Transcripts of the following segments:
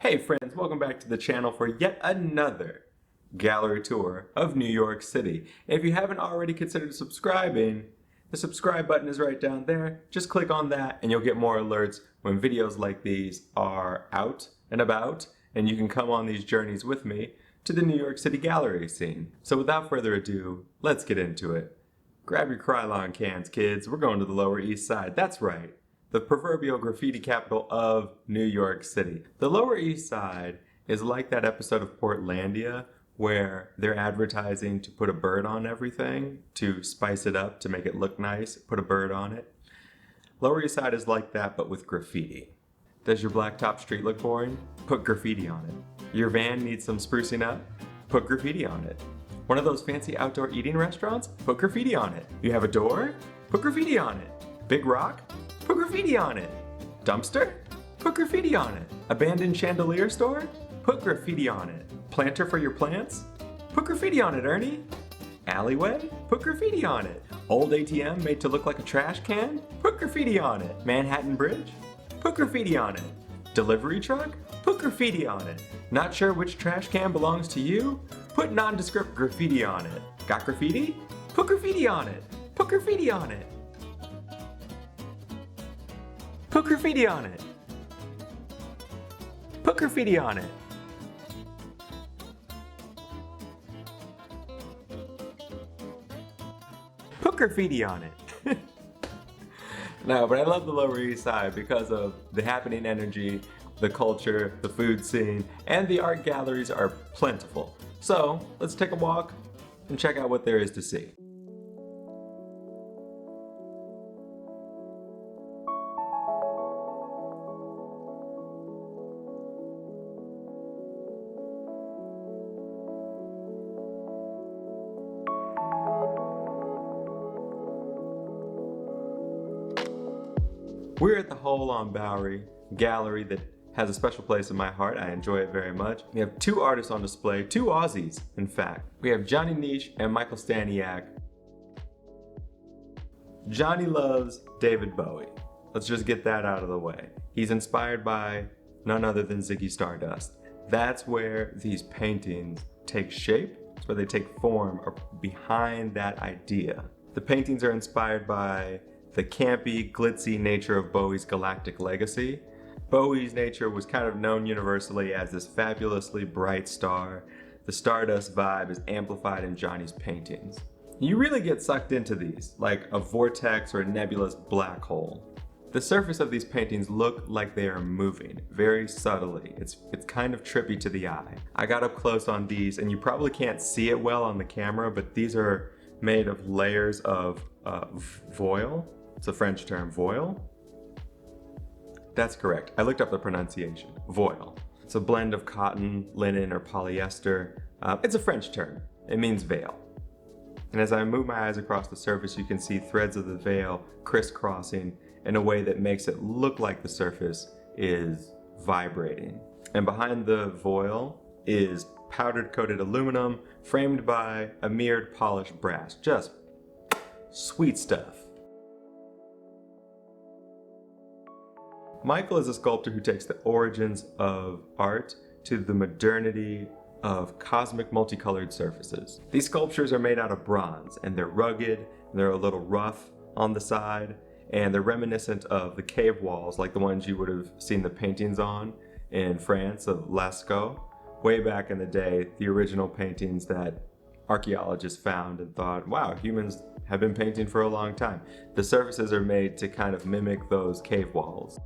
Hey friends, welcome back to the channel for yet another gallery tour of New York City. If you haven't already considered subscribing, the subscribe button is right down there. Just click on that and you'll get more alerts when videos like these are out and about, and you can come on these journeys with me to the New York City gallery scene. So without further ado, let's get into it. Grab your Krylon cans, kids. We're going to the Lower East Side. That's right. The proverbial graffiti capital of New York City. The Lower East Side is like that episode of Portlandia where they're advertising to put a bird on everything, to spice it up, to make it look nice, put a bird on it. Lower East Side is like that, but with graffiti. Does your blacktop street look boring? Put graffiti on it. Your van needs some sprucing up? Put graffiti on it. One of those fancy outdoor eating restaurants? Put graffiti on it. You have a door? Put graffiti on it. Big rock? Put graffiti on it. Dumpster? Put graffiti on it. Abandoned chandelier store? Put graffiti on it. Planter for your plants? Put graffiti on it, Ernie. Alleyway? Put graffiti on it. Old ATM made to look like a trash can? Put graffiti on it. Manhattan Bridge? Put graffiti on it. Delivery truck? Put graffiti on it. Not sure which trash can belongs to you? Put nondescript graffiti on it. Got graffiti? Put graffiti on it. Put graffiti on it. Put graffiti on it. Put graffiti on it. Put graffiti on it. No, but I love the Lower East Side because of the happening energy, the culture, the food scene, and the art galleries are plentiful. So let's take a walk and check out what there is to see. We're at the Hole on Bowery gallery that has a special place in my heart. I enjoy it very much. We have two artists on display, two Aussies, in fact. We have Jonny Niesche and Michael Staniak. Jonny loves David Bowie. Let's just get that out of the way. He's inspired by none other than Ziggy Stardust. That's where these paintings take shape. That's where they take form, or behind that idea. The paintings are inspired by the campy, glitzy nature of Bowie's galactic legacy. Bowie's nature was kind of known universally as this fabulously bright star. The Stardust vibe is amplified in Jonny's paintings. You really get sucked into these, like a vortex or a nebulous black hole. The surface of these paintings look like they are moving, very subtly. It's kind of trippy to the eye. I got up close on these, and you probably can't see it well on the camera, but these are made of layers of voile. It's a French term, voile? That's correct. I looked up the pronunciation, voile. It's a blend of cotton, linen, or polyester. It's a French term. It means veil. And as I move my eyes across the surface, you can see threads of the veil crisscrossing in a way that makes it look like the surface is vibrating. And behind the voile is powdered coated aluminum framed by a mirrored polished brass. Just sweet stuff. Michael is a sculptor who takes the origins of art to the modernity of cosmic multicolored surfaces. These sculptures are made out of bronze, and they're rugged, and they're a little rough on the side, and they're reminiscent of the cave walls like the ones you would have seen the paintings on in France of Lascaux. Way back in the day, the original paintings that archaeologists found and thought, wow, humans have been painting for a long time. The surfaces are made to kind of mimic those cave walls.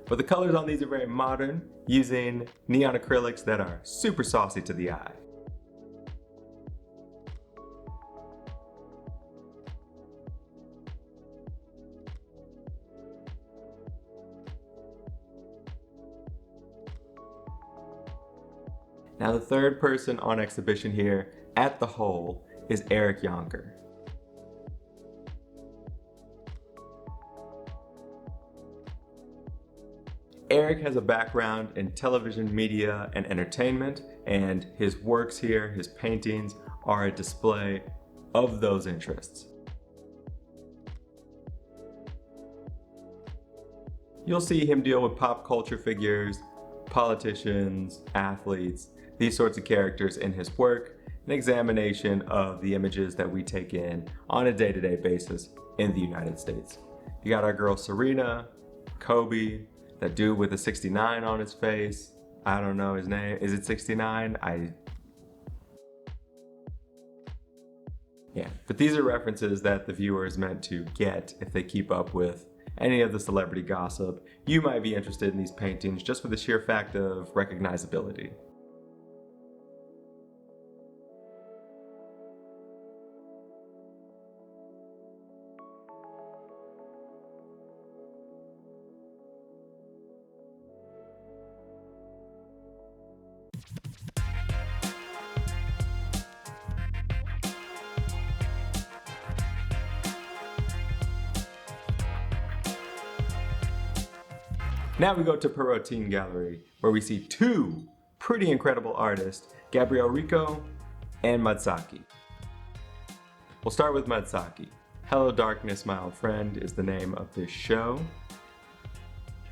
But the colors on these are very modern, using neon acrylics that are super saucy to the eye. Now the third person on exhibition here at the Hole is Yahnker. Eric has a background in television, media, and entertainment, and his works here, his paintings, are a display of those interests. You'll see him deal with pop culture figures, politicians, athletes, these sorts of characters in his work, an examination of the images that we take in on a day-to-day basis in the United States. You got our girl Serena, Kobe, that dude with a 69 on his face. I don't know his name. Is it 69? Yeah, but these are references that the viewer is meant to get if they keep up with any of the celebrity gossip. You might be interested in these paintings just for the sheer fact of recognizability. Now we go to Perrotin Gallery, where we see two pretty incredible artists, Gabriel Rico and Madsaki. We'll start with Madsaki. Hello Darkness, My Old Friend is the name of this show,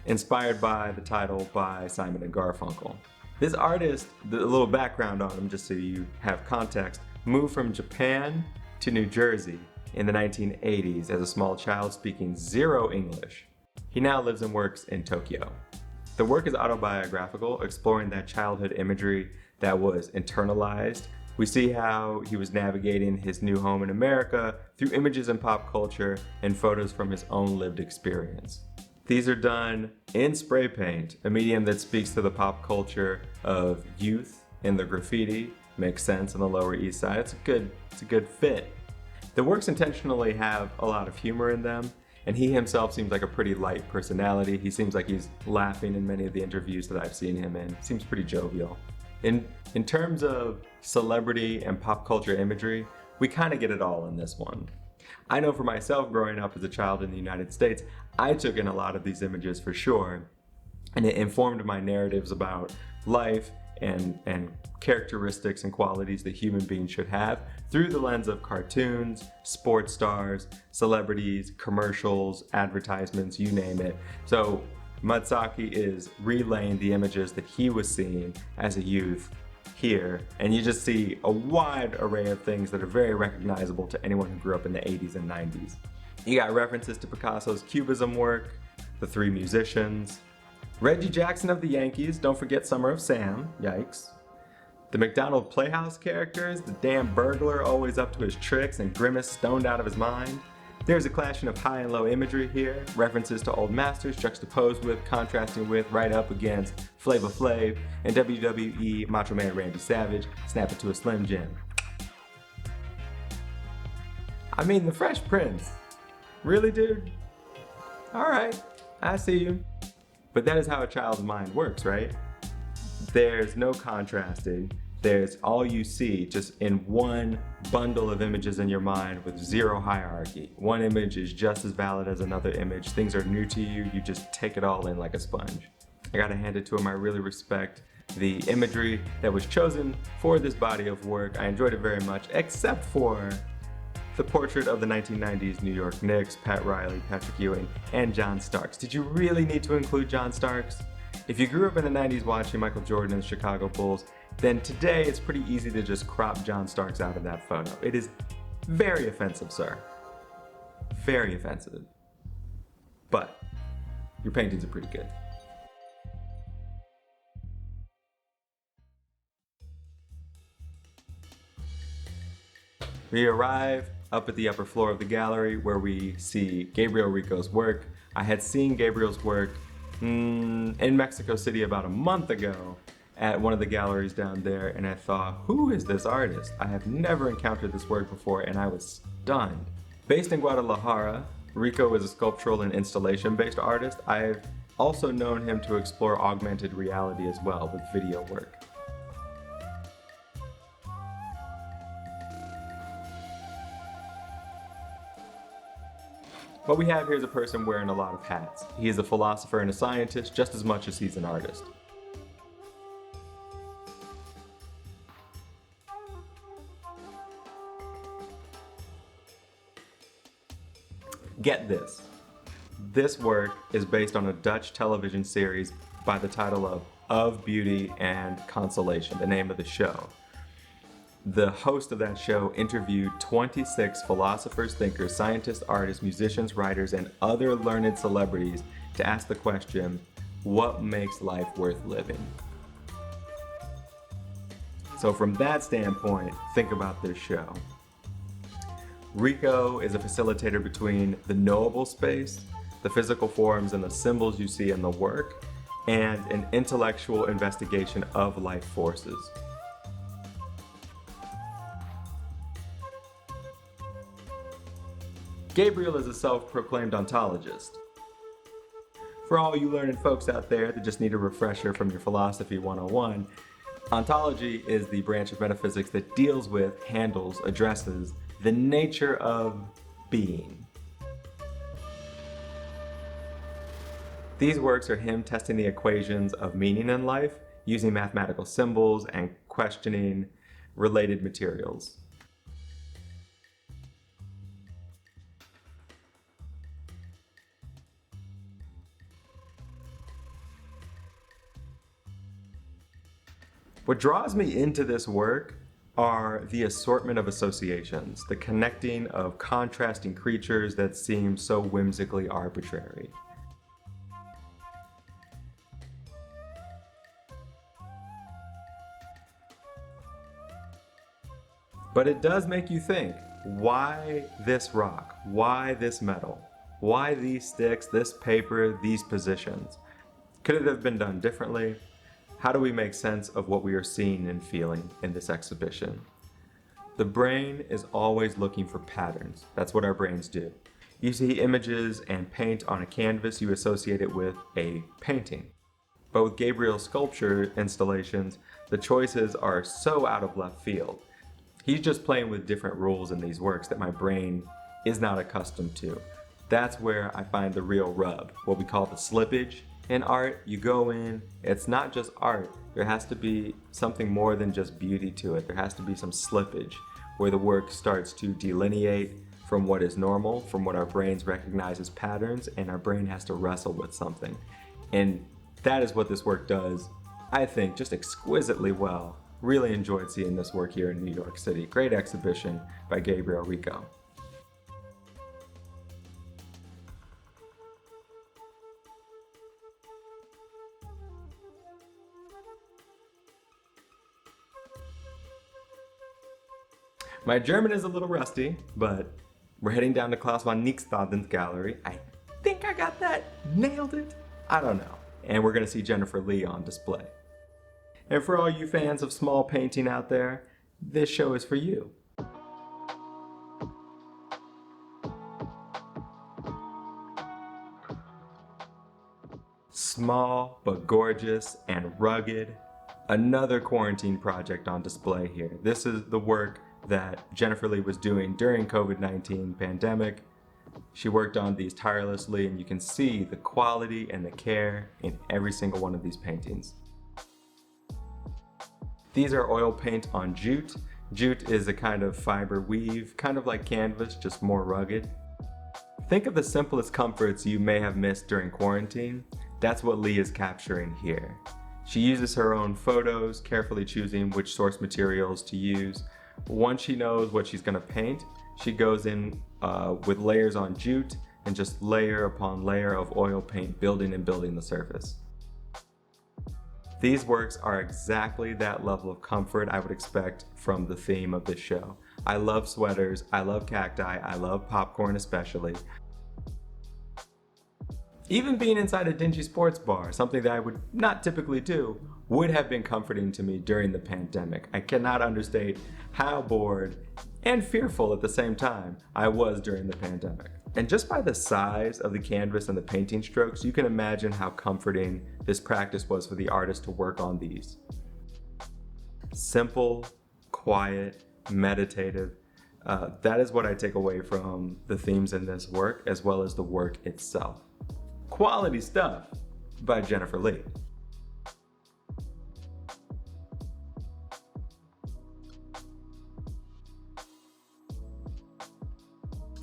inspired by the title by Simon and Garfunkel. This artist, a little background on him just so you have context, moved from Japan to New Jersey in the 1980s as a small child speaking zero English. He now lives and works in Tokyo. The work is autobiographical, exploring that childhood imagery that was internalized. We see how he was navigating his new home in America through images in pop culture and photos from his own lived experience. These are done in spray paint, a medium that speaks to the pop culture of youth in the graffiti. Makes sense on the Lower East Side. It's a good fit. The works intentionally have a lot of humor in them, and he himself seems like a pretty light personality. He seems like he's laughing in many of the interviews that I've seen him in. Seems pretty jovial. In terms of celebrity and pop culture imagery, we kind of get it all in this one. I know for myself, growing up as a child in the United States, I took in a lot of these images for sure, and it informed my narratives about life and characteristics and qualities that human beings should have through the lens of cartoons, sports stars, celebrities, commercials, advertisements, you name it. So Madsaki is relaying the images that he was seeing as a youth here, and you just see a wide array of things that are very recognizable to anyone who grew up in the 80s and 90s. You got references to Picasso's Cubism work, the Three Musicians, Reggie Jackson of the Yankees, don't forget Summer of Sam, yikes. The McDonald Playhouse characters, the damn burglar always up to his tricks and Grimace stoned out of his mind. There's a clashing of high and low imagery here, references to old masters juxtaposed with, contrasting with, right up against Flavor Flav and WWE Macho Man Randy Savage, snap it to a Slim Jim. I mean, the Fresh Prince. Really, dude? Alright, I see you. But that is how a child's mind works, right? There's no contrasting. There's all you see just in one bundle of images in your mind with zero hierarchy. One image is just as valid as another image. Things are new to you. You just take it all in like a sponge. I gotta hand it to him. I really respect the imagery that was chosen for this body of work. I enjoyed it very much, except for the portrait of the 1990s New York Knicks, Pat Riley, Patrick Ewing, and John Starks. Did you really need to include John Starks? If you grew up in the 90s watching Michael Jordan and the Chicago Bulls, then today it's pretty easy to just crop John Starks out of that photo. It is very offensive, sir. Very offensive. But your paintings are pretty good. We arrive up at the upper floor of the gallery where we see Gabriel Rico's work. I had seen Gabriel's work in Mexico City about a month ago at one of the galleries down there, and I thought, who is this artist? I have never encountered this work before, and I was stunned. Based in Guadalajara, Rico is a sculptural and installation-based artist. I've also known him to explore augmented reality as well with video work. What we have here is a person wearing a lot of hats. He is a philosopher and a scientist just as much as he's an artist. Get this. This work is based on a Dutch television series by the title of Beauty and Consolation, the name of the show. The host of that show interviewed 26 philosophers, thinkers, scientists, artists, musicians, writers, and other learned celebrities to ask the question, what makes life worth living? So from that standpoint, think about this show. Rico is a facilitator between the knowable space, the physical forms and the symbols you see in the work, and an intellectual investigation of life forces. Gabriel is a self-proclaimed ontologist. For all you learned folks out there that just need a refresher from your Philosophy 101, ontology is the branch of metaphysics that deals with, handles, addresses the nature of being. These works are him testing the equations of meaning in life using mathematical symbols and questioning related materials. What draws me into this work are the assortment of associations, the connecting of contrasting creatures that seem so whimsically arbitrary. But it does make you think, why this rock? Why this metal? Why these sticks, this paper, these positions? Could it have been done differently? How do we make sense of what we are seeing and feeling in this exhibition? The brain is always looking for patterns. That's what our brains do. You see images and paint on a canvas, you associate it with a painting. But with Gabriel's sculpture installations, the choices are so out of left field. He's just playing with different rules in these works that my brain is not accustomed to. That's where I find the real rub, what we call the slippage. In art, you go in, it's not just art. There has to be something more than just beauty to it. There has to be some slippage where the work starts to delineate from what is normal, from what our brains recognize as patterns, and our brain has to wrestle with something. And that is what this work does, I think, just exquisitely well. Really enjoyed seeing this work here in New York City. Great exhibition by Gabriel Rico. My German is a little rusty, but we're heading down to Klaus von Nichtssagend gallery. I think I got that. Nailed it. I don't know. And we're gonna see Jennifer Lee on display. And for all you fans of small painting out there, this show is for you. Small but gorgeous and rugged. Another quarantine project on display here. This is the work that Jennifer Lee was doing during COVID-19 pandemic. She worked on these tirelessly, and you can see the quality and the care in every single one of these paintings. These are oil paint on jute. Jute is a kind of fiber weave, kind of like canvas, just more rugged. Think of the simplest comforts you may have missed during quarantine. That's what Lee is capturing here. She uses her own photos, carefully choosing which source materials to use. Once she knows what she's gonna paint, she goes in with layers on jute and just layer upon layer of oil paint, building and building the surface. These works are exactly that level of comfort I would expect from the theme of this show. I love sweaters, I love cacti, I love popcorn especially. Even being inside a dingy sports bar, something that I would not typically do, would have been comforting to me during the pandemic. I cannot understate how bored and fearful at the same time I was during the pandemic. And just by the size of the canvas and the painting strokes, you can imagine how comforting this practice was for the artist to work on these. Simple, quiet, meditative. That is what I take away from the themes in this work, as well as the work itself. Quality stuff by Jennifer Lee.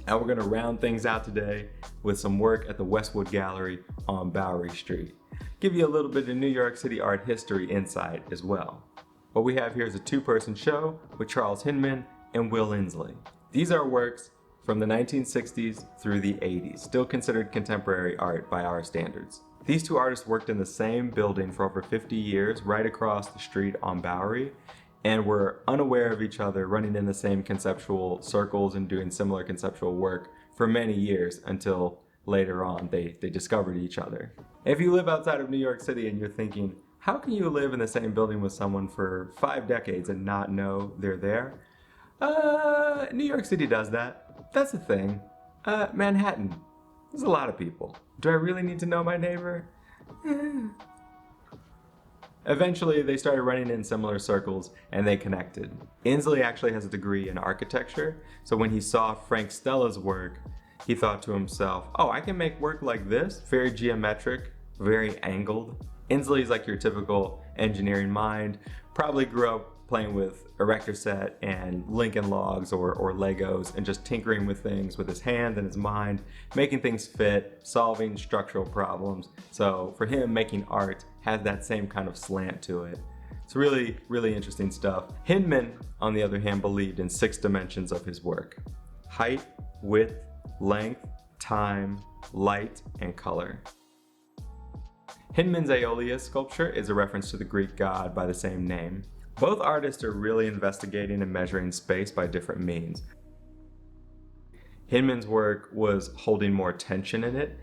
And we're gonna round things out today with some work at the Westwood Gallery on Bowery Street. Give you a little bit of New York City art history insight as well. What we have here is a two-person show with Charles Hinmin and Will Insley. These are works from the 1960s through the 80s, still considered contemporary art by our standards. These two artists worked in the same building for over 50 years, right across the street on Bowery, and were unaware of each other, running in the same conceptual circles and doing similar conceptual work for many years until later on they discovered each other. If you live outside of New York City and you're thinking, how can you live in the same building with someone for 5 decades and not know they're there? New York City does that. That's the thing. Manhattan. There's a lot of people. Do I really need to know my neighbor? Eventually, they started running in similar circles and they connected. Insley actually has a degree in architecture, so when he saw Frank Stella's work, he thought to himself, oh, I can make work like this, very geometric, very angled. Insley's like your typical engineering mind, probably grew up playing with erector set and Lincoln logs or Legos and just tinkering with things with his hand and his mind, making things fit, solving structural problems. So for him, making art has that same kind of slant to it. It's really, really interesting stuff. Hinmin, on the other hand, believed in 6 dimensions of his work: height, width, length, time, light, and color. Hinmin's L.E.S sculpture is a reference to the Greek god by the same name. Both artists are really investigating and measuring space by different means. Hinmin's work was holding more tension in it,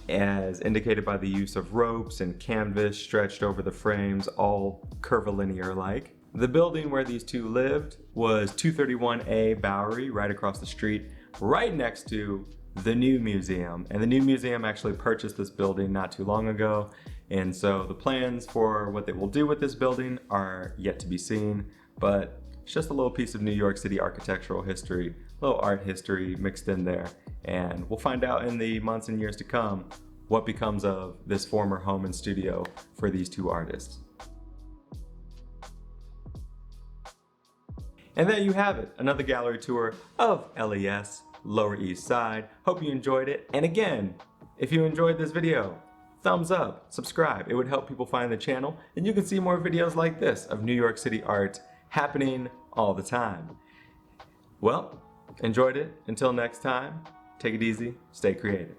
as indicated by the use of ropes and canvas stretched over the frames, all curvilinear-like. The building where these two lived was 231A Bowery, right across the street, right next to the New Museum. And the New Museum actually purchased this building not too long ago. And so the plans for what they will do with this building are yet to be seen, but it's just a little piece of New York City architectural history, a little art history mixed in there. And we'll find out in the months and years to come what becomes of this former home and studio for these two artists. And there you have it, another gallery tour of L.E.S, Lower East Side. Hope you enjoyed it. And again, if you enjoyed this video, thumbs up, subscribe. It would help people find the channel, and you can see more videos like this of New York City art happening all the time. Well, enjoyed it. Until next time, take it easy, stay creative.